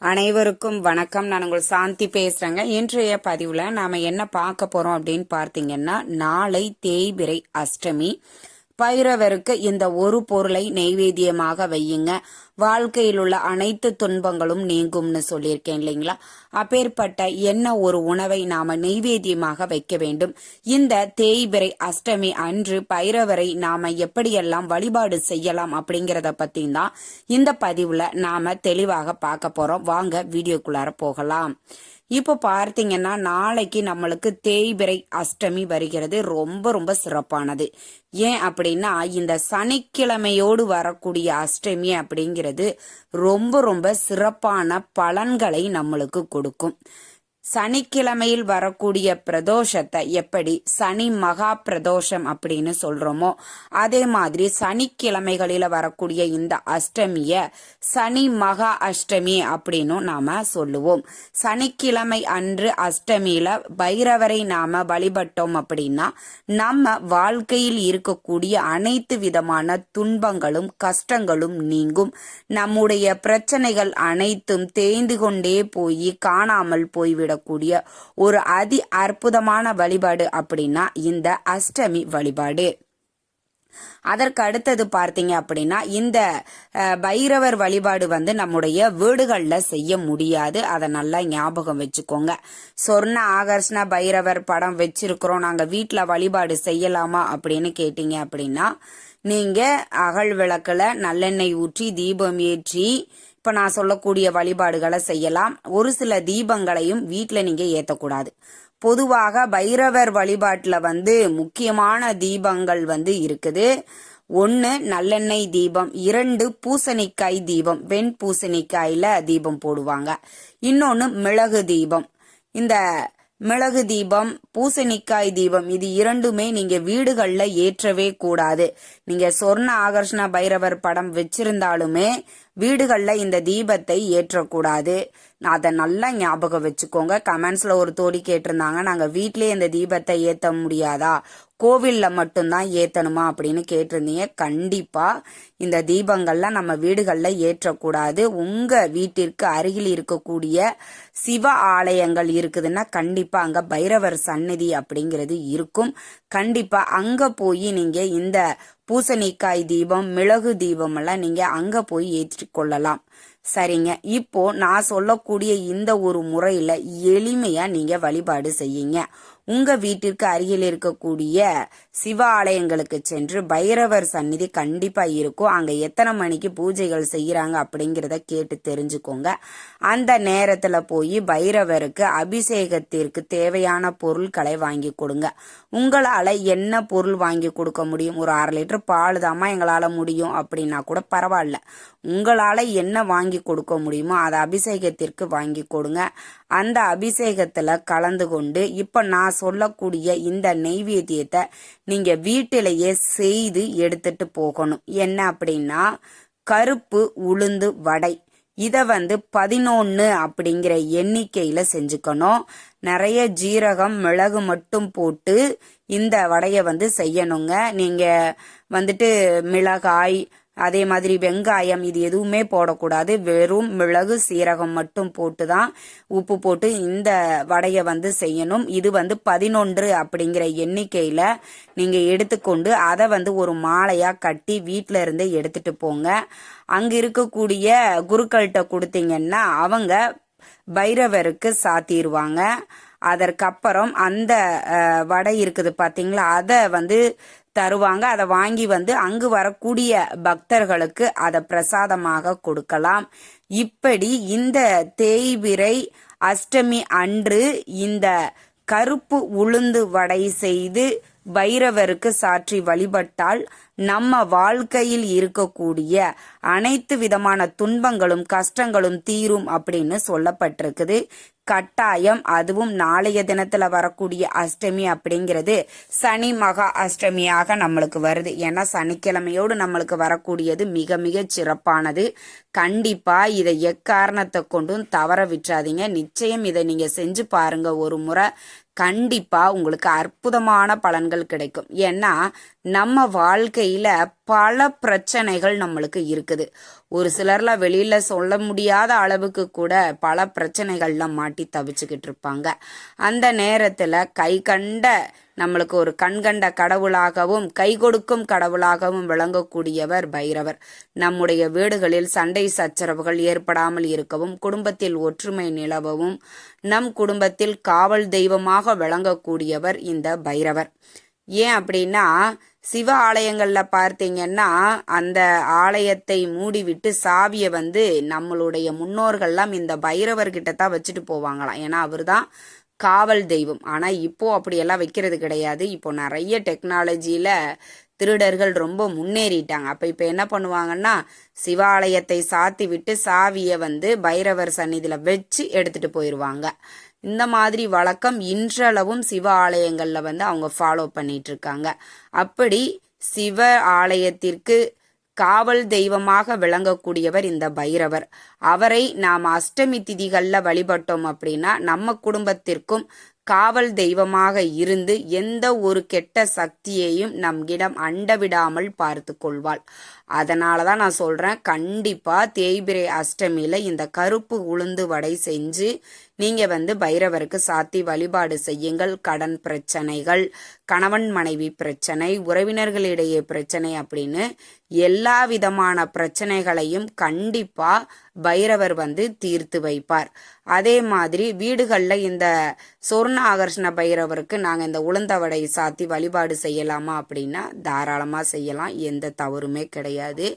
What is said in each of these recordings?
அனைவருக்கும் வணக்கம். நான் உங்கள் சாந்தி பேசுறேங்க. இன்றைய பதிவுல நாம என்ன பார்க்க போறோம் அப்படின்னு பார்த்தீங்கன்னா, நாளை தேய்பிறை அஷ்டமி. பைரவருக்கு இந்த ஒரு பொருளை நெய்வேத்தியமாக வையுங்க, வாழ்க்கையில் உள்ள அனைத்து துன்பங்களும் நீங்கும்னு சொல்லியிருக்கேன் இல்லைங்களா? அப்பேற்பட்ட என்ன ஒரு உணவை நாம நெய்வேத்தியமாக வைக்க வேண்டும்? இந்த தேய்பிறை அஷ்டமி அன்று பைரவரை நாம எப்படியெல்லாம் வழிபாடு செய்யலாம் அப்படிங்கறத பத்தி தான் இந்த பதிவுல நாம தெளிவாக பார்க்க போறோம். வாங்க வீடியோக்குள்ளார போகலாம். இப்போ பார்த்தீங்கன்னா, நாளைக்கு நம்மளுக்கு தேய்பிறை அஷ்டமி வருகிறது. ரொம்ப ரொம்ப சிறப்பானது. ஏன் அப்படின்னா, இந்த சனிக்கிழமையோடு வரக்கூடிய அஷ்டமி அப்படிங்கிறது ரொம்ப ரொம்ப சிறப்பான பலன்களை நம்மளுக்கு கொடுக்கும். சனிக்கிழமையில் வரக்கூடிய பிரதோஷத்தை எப்படி சனி மகா பிரதோஷம் அப்படின்னு சொல்றோமோ, அதே மாதிரி சனிக்கிழமைகளில வரக்கூடிய இந்த அஷ்டமிய சனி மகா அஷ்டமி அப்படின்னு நாம சொல்லுவோம். சனிக்கிழமை அன்று அஷ்டமியில பைரவரை நாம வழிபட்டோம் அப்படின்னா நம்ம வாழ்க்கையில் இருக்கக்கூடிய அனைத்து விதமான துன்பங்களும் கஷ்டங்களும் நீங்கும். நம்முடைய பிரச்சனைகள் அனைத்தும் தேய்ந்து கொண்டே போய் காணாமல் போய்விடும் கூடிய ஒரு அதி அற்புதமான வழிபாடு அப்படின்னா இந்த அஷ்டமி வழிபாடு. அதற்கு அடுத்தது பார்த்தீங்க அப்படின்னா, இந்த பைரவர் வழிபாடு நம்முடைய வீடுகள்ல செய்ய முடியாது. அதை நல்லா ஞாபகம் வச்சுக்கோங்க. சொர்ண ஆகர்ஷண பைரவர் படம் வச்சிருக்கிறோம், நாங்க வீட்டுல வழிபாடு செய்யலாமா அப்படின்னு கேட்டீங்க அப்படின்னா, நீங்க அகல் விளக்குல நல்லெண்ணெய் ஊற்றி தீபம் ஏற்றி இப்ப நான் சொல்லக்கூடிய வழிபாடுகளை செய்யலாம். ஒரு சில தீபங்களையும் வீட்டுல நீங்க ஏத்தக்கூடாது. பொதுவாக பைரவர் வழிபாட்டுல முக்கியமான தீபங்கள் இருக்குது. 1 நல்லெண்ணெய் தீபம், 2 பூசணிக்காய் தீபம், வெண் பூசணிக்காயில தீபம் போடுவாங்க. இன்னொன்னு மிளகு தீபம். இந்த மிளகு தீபம், பூசணிக்காய் தீபம், இது இரண்டுமே நீங்க வீடுகள்ல ஏற்றவே கூடாது. நீங்க சொர்ண ஆகர்ஷண பைரவர் படம் வச்சிருந்தாலுமே வீடுகள்ல இந்த தீபத்தை ஏற்றக்கூடாது. அதை நல்லா ஞாபகம் வச்சுக்கோங்க. கமெண்ட்ஸ்ல ஒரு தோழி கேட்டிருந்தாங்க, நாங்க வீட்லயே இந்த தீபத்தை ஏத்த முடியாதா, கோவில்ல மட்டும்தான் ஏத்தணுமா அப்படின்னு கேட்டிருந்தீங்க. கண்டிப்பா இந்த தீபங்கள்லாம் நம்ம வீடுகள்ல ஏற்றக்கூடாது. உங்க வீட்டிற்கு அருகில் இருக்கக்கூடிய சிவ ஆலயங்கள் இருக்குதுன்னா கண்டிப்பா அங்க பைரவர் சந்நிதி அப்படிங்கிறது இருக்கும். கண்டிப்பா அங்க போய் நீங்க இந்த பூசணிக்காய் தீபம், மிளகு தீபம் எல்லாம் நீங்க அங்க போய் ஏற்றி கொள்ளலாம். சரிங்க. இப்போ நான் சொல்லக்கூடிய இந்த ஒரு முறையில எளிமையா நீங்க வழிபாடு செய்யுங்க. உங்க வீட்டிற்கு அருகில் இருக்கக்கூடிய சிவ ஆலயங்களுக்கு சென்று பைரவர் சந்நிதி கண்டிப்பா இருக்கும். அங்க எத்தனை மணிக்கு பூஜைகள் செய்யறாங்க அப்படிங்கிறத கேட்டு தெரிஞ்சுக்கோங்க. அந்த நேரத்துல போய் பைரவருக்கு அபிஷேகத்திற்கு தேவையான பொருட்களை வாங்கி கொடுங்க. உங்களால என்ன பொருள் வாங்கி கொடுக்க முடியும்? ஒரு 1/2 லிட்டர் பால் தாமா எங்களால முடியும் அப்படின்னா கூட பரவாயில்ல. உங்களால என்ன வாங்கி கொடுக்க முடியுமோ அதை அபிஷேகத்திற்கு வாங்கி கொடுங்க. அந்த அபிஷேகத்துல கலந்து கொண்டு இப்ப நான் சொல்லக்கூடிய இந்த நெய்வேத்தியத்தை நீங்க வீட்டிலேயே செய்து எடுத்துட்டு போகணும். என்ன அப்படின்னா, கருப்பு உளுந்து வடை. இத 11 அப்படிங்கிற எண்ணிக்கையில செஞ்சுக்கணும். நிறைய ஜீரகம் மிளகு மட்டும் போட்டு இந்த வடைய செய்யணுங்க. நீங்க மிளகாய், அதே மாதிரி வெங்காயம் இது எதுவுமே போடக்கூடாது. வெறும் மிளகு சீரகம் மட்டும் போட்டு தான் உப்பு போட்டு இந்த வடைய செய்யணும். இது 11 அப்படிங்கிற எண்ணிக்கையில நீங்க எடுத்துக்கொண்டு அதை ஒரு மாலையா கட்டி வீட்டுல இருந்து எடுத்துட்டு போங்க. அங்க இருக்கக்கூடிய குருக்கள்கிட்ட கொடுத்தீங்கன்னா அவங்க பைரவருக்கு சாத்திடுவாங்க. அதற்கப்புறம் அந்த வடை இருக்குது பாத்தீங்களா, அதை தருவாங்க. அதை வாங்கி அங்கு வரக்கூடிய பக்தர்களுக்கு அதை பிரசாதமாக கொடுக்கலாம். இப்படி இந்த தேய்பிறை அஷ்டமி அன்று இந்த கருப்பு உளுந்து வடை செய்து பைரவருக்கு சாற்றி வழிபட்டால் நம்ம வாழ்க்கையில் இருக்கக்கூடிய அனைத்து விதமான துன்பங்களும் கஷ்டங்களும் தீரும் அப்படின்னு சொல்லப்பட்டிருக்குது. கட்டாயம். அதுவும் நாளைய தினத்துல வரக்கூடிய அஷ்டமி அப்படிங்கிறது சனி மகா அஷ்டமியாக நம்மளுக்கு வருது. ஏன்னா சனிக்கிழமையோடு நம்மளுக்கு வரக்கூடியது மிக மிக சிறப்பானது. கண்டிப்பா இதை எக்காரணத்தை கொண்டும் தவற விட்டுறாதீங்க. நிச்சயம் இதை நீங்க செஞ்சு பாருங்க ஒரு முறை. கண்டிப்பா உங்களுக்கு அற்புதமான பலன்கள் கிடைக்கும். ஏன்னா நம்ம வாழ்க்கையில பல பிரச்சனைகள் நம்மளுக்கு இருக்குது. ஒரு சிலர்லாம் வெளியில சொல்ல முடியாத அளவுக்கு கூட பல பிரச்சனைகள்ல மாட்டி தவிச்சுக்கிட்டு இருப்பாங்க. அந்த நேரத்துல கை கண்ட நம்மளுக்கு ஒரு கண்கண்ட கடவுளாகவும் கை கொடுக்கும் கடவுளாகவும் விளங்கக்கூடியவர் பைரவர். நம்முடைய வீடுகளில் சண்டை சச்சரவுகள் ஏற்படாமல் இருக்கவும், குடும்பத்தில் ஒற்றுமை நிலவவும், நம் குடும்பத்தில் காவல் தெய்வமாக விளங்கக்கூடியவர் இந்த பைரவர். ஏன் அப்படின்னா, சிவ ஆலயங்கள்ல பார்த்தீங்கன்னா அந்த ஆலயத்தை மூடிவிட்டு சாவியை நம்மளுடைய முன்னோர்கள்லாம் இந்த பைரவர்கிட்ட தான் வச்சுட்டு போவாங்களாம். ஏன்னா அவர் தான் காவல் தெய்வம். ஆனா இப்போ அப்படியெல்லாம் வைக்கிறது கிடையாது. இப்போ நிறைய டெக்னாலஜியில திருடர்கள் ரொம்ப முன்னேறிட்டாங்க. அப்ப இப்ப என்ன பண்ணுவாங்கன்னா, சிவாலயத்தை சாத்தி விட்டு சாவியை பைரவர் சந்நிதியில வச்சு எடுத்துட்டு போயிடுவாங்க. இந்த மாதிரி வழக்கம் இன்றளவும் சிவ ஆலயங்கள்ல அவங்க ஃபாலோ பண்ணிட்டு இருக்காங்க. அப்படி சிவ ஆலயத்திற்கு காவல் தெய்வமாக விளங்கக்கூடியவர் இந்த பைரவர். அவரை நாம் அஷ்டமி திதிகள்ல வழிபட்டோம் அப்படின்னா நம்ம குடும்பத்திற்கும் காவல் தெய்வமாக இருந்து எந்த ஒரு கெட்ட சக்தியையும் நம்மிடம் அண்டவிடாமல் பார்த்து கொள்வாள். அதனாலதான் நான் சொல்றேன், கண்டிப்பா தேய்பிரை அஷ்டமியில இந்த கருப்பு உளுந்து வடை செஞ்சு நீங்க பைரவருக்கு சாத்தி வழிபாடு செய்யுங்கள். கடன் பிரச்சனைகள், கணவன் மனைவி பிரச்சனை, உறவினர்களிடையே பிரச்சனை அப்படின்னு எல்லா விதமான பிரச்சனைகளையும் கண்டிப்பா பைரவர் தீர்த்து வைப்பார். அதே மாதிரி வீடுகள்ல இந்த சொர்ண ஆகர்ஷண பைரவருக்கு நாங்க இந்த உளுந்த வடை சாத்தி வழிபாடு செய்யலாமா அப்படின்னா தாராளமா செய்யலாம், எந்த தவறுமே கிடையாது.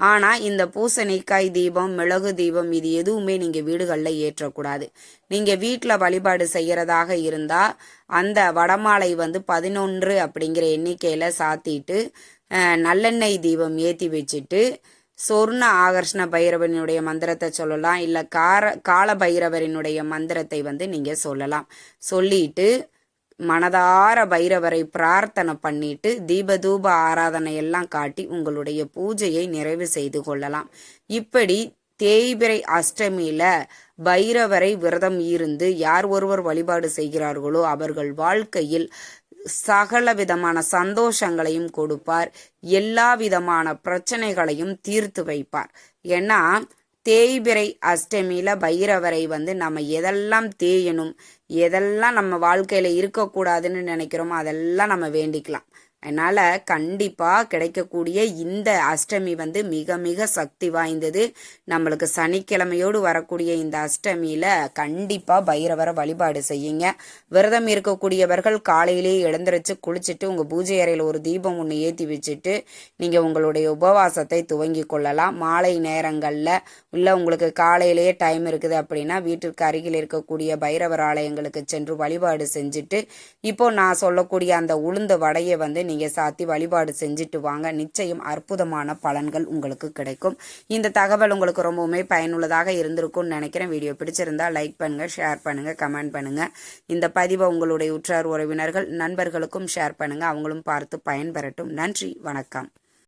ஆனா இந்த பூசணிக்காய் தீபம், மிளகு தீபம் இது எதுவுமே நீங்க வீடுகள்ல ஏற்றக்கூடாது. நீங்க வீட்டுல வழிபாடு செய்யறதாக இருந்தா அந்த வடமாலை 11 அப்படிங்கிற எண்ணிக்கையில சாத்திட்டு நல்லெண்ணெய் தீபம் ஏத்தி வச்சுட்டு சொர்ண ஆகர்ஷண பைரவனுடைய மந்திரத்தை சொல்லலாம், இல்ல கால பைரவரினுடைய மந்திரத்தை நீங்க சொல்லலாம். சொல்லிட்டு மனதார பைரவரை பிரார்த்தனை பண்ணிட்டு தீபதூப ஆராதனை எல்லாம் காட்டி உங்களுடைய பூஜையை நிறைவு செய்து கொள்ளலாம். இப்படி தேய்பிரை அஷ்டமியில பைரவரை விரதம் இருந்து யார் ஒருவர் வழிபாடு செய்கிறார்களோ அவர்கள் வாழ்க்கையில் சகல விதமான சந்தோஷங்களையும் கொடுப்பார், எல்லா விதமான பிரச்சனைகளையும் தீர்த்து வைப்பார். ஏன்னா தேய்பிரை அஷ்டமியில பைரவரை நம்ம எதெல்லாம் தேயணும், எதெல்லாம் நம்ம வாழ்க்கையில இருக்கக்கூடாதுன்னு நினைக்கிறோமோ அதெல்லாம் நம்ம வேண்டிக்கலாம். அதனால கண்டிப்பா கிடைக்கக்கூடிய இந்த அஷ்டமி மிக மிக சக்தி வாய்ந்தது. நம்மளுக்கு சனிக்கிழமையோடு வரக்கூடிய இந்த அஷ்டமியில கண்டிப்பா பைரவரை வழிபாடு செய்யுங்க. விரதம் இருக்கக்கூடியவர்கள் காலையிலேயே எழுந்திரிச்சு குளிச்சுட்டு உங்க பூஜை அறையில ஒரு தீபம் ஒன்று ஏற்றி வச்சுட்டு நீங்க உங்களுடைய உபவாசத்தை துவங்கி கொள்ளலாம். மாலை நேரங்கள்ல இல்ல உங்களுக்கு காலையிலேயே டைம் இருக்குது அப்படின்னா வீட்டிற்கு அருகில் இருக்கக்கூடிய பைரவர் ஆலயங்களுக்கு சென்று வழிபாடு செஞ்சுட்டு இப்போ நான் சொல்லக்கூடிய அந்த உளுந்த வடையை நீங்க சாத்தி வழிபாடு செஞ்சுட்டு வாங்க. நிச்சயம் அற்புதமான பலன்கள் உங்களுக்கு கிடைக்கும். இந்த தகவல் உங்களுக்கு ரொம்பவுமே பயனுள்ளதாக இருந்திருக்கும்னு நினைக்கிறேன். வீடியோ பிடிச்சிருந்தா லைக் பண்ணுங்க, ஷேர் பண்ணுங்க, கமெண்ட் பண்ணுங்க. இந்த பதிவை உங்களுடைய உற்றார் உறவினர்கள் நண்பர்களுக்கும் ஷேர் பண்ணுங்க, அவங்களும் பார்த்து பயன்பெறட்டும். நன்றி, வணக்கம்.